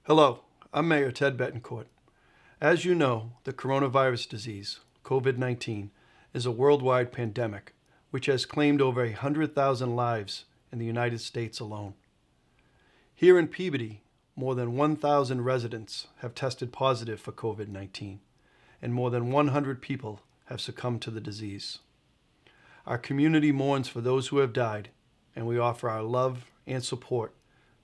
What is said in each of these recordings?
Hello, I'm Mayor Ted Bettencourt. As you know, the coronavirus disease, COVID-19, is a worldwide pandemic which has claimed over 100,000 lives in the United States alone. Here in Peabody, more than 1,000 residents have tested positive for COVID-19, and more than 100 people have succumbed to the disease. Our community mourns for those who have died, and we offer our love and support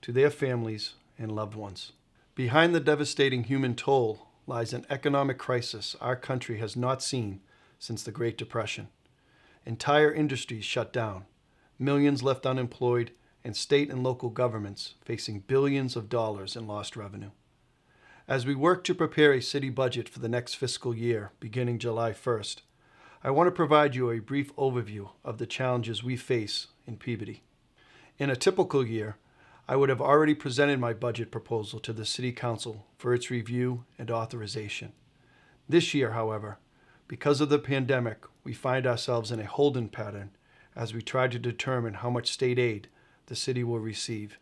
to their families and loved ones. Behind the devastating human toll lies an economic crisis our country has not seen since the Great Depression. Entire industries shut down, millions left unemployed, and state and local governments facing billions of dollars in lost revenue. As we work to prepare a city budget for the next fiscal year, beginning July 1st, I want to provide you a brief overview of the challenges we face in Peabody. In a typical year, I would have already presented my budget proposal to the City Council for its review and authorization. This year, however, because of the pandemic, we find ourselves in a holding pattern as we try to determine how much state aid the city will receive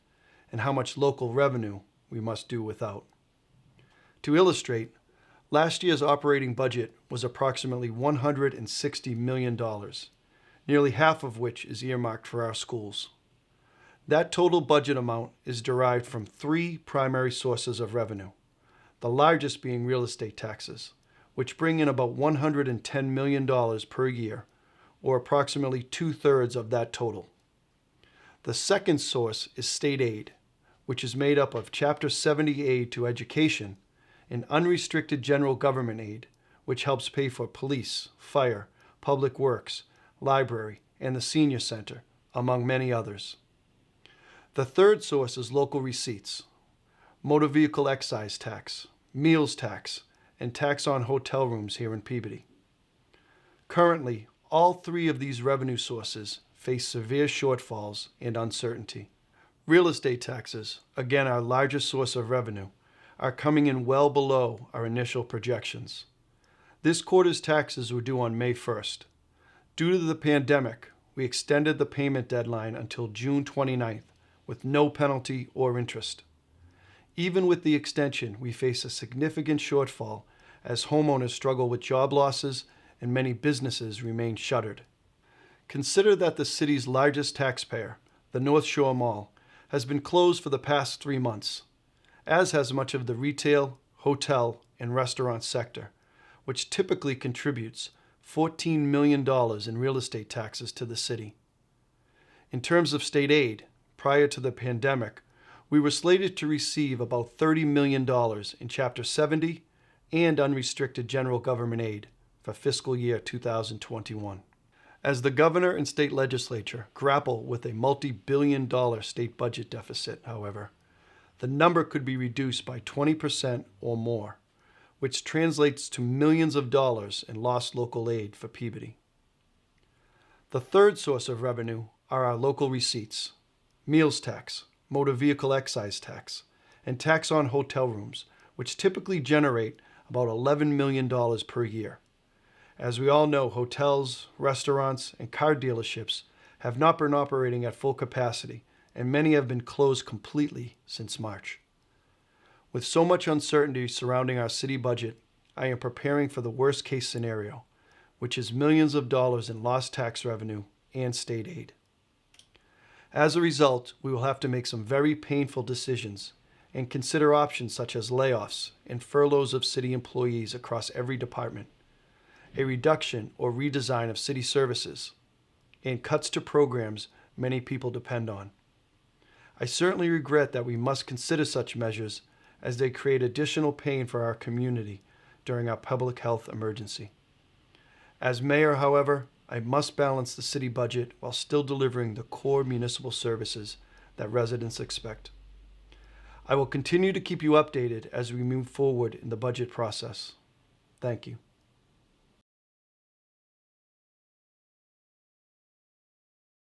and how much local revenue we must do without. To illustrate, last year's operating budget was approximately $160 million, nearly half of which is earmarked for our schools. That total budget amount is derived from three primary sources of revenue, the largest being real estate taxes, which bring in about $110 million per year, or approximately 2/3 of that total. The second source is state aid, which is made up of Chapter 70 aid to education and unrestricted general government aid, which helps pay for police, fire, public works, library, and the senior center, among many others. The third source is local receipts, motor vehicle excise tax, meals tax, and tax on hotel rooms here in Peabody. Currently, all three of these revenue sources face severe shortfalls and uncertainty. Real estate taxes, again our largest source of revenue, are coming in well below our initial projections. This quarter's taxes were due on May 1st. Due to the pandemic, we extended the payment deadline until June 29th, with no penalty or interest. Even with the extension, we face a significant shortfall as homeowners struggle with job losses and many businesses remain shuttered. Consider that the city's largest taxpayer, the North Shore Mall, has been closed for the past 3 months, as has much of the retail, hotel, and restaurant sector, which typically contributes $14 million in real estate taxes to the city. In terms of state aid, prior to the pandemic, we were slated to receive about $30 million in Chapter 70 and unrestricted general government aid for fiscal year 2021. As the governor and state legislature grapple with a multi-billion-dollar state budget deficit, however, the number could be reduced by 20% or more, which translates to millions of dollars in lost local aid for Peabody. The third source of revenue are our local receipts, meals tax, motor vehicle excise tax, and tax on hotel rooms, which typically generate about $11 million per year. As we all know, hotels, restaurants, and car dealerships have not been operating at full capacity, and many have been closed completely since March. With so much uncertainty surrounding our city budget, I am preparing for the worst-case scenario, which is millions of dollars in lost tax revenue and state aid. As a result, we will have to make some very painful decisions and consider options such as layoffs and furloughs of city employees across every department, a reduction or redesign of city services, and cuts to programs many people depend on. I certainly regret that we must consider such measures as they create additional pain for our community during our public health emergency. As mayor, however, I must balance the city budget while still delivering the core municipal services that residents expect. I will continue to keep you updated as we move forward in the budget process. Thank you.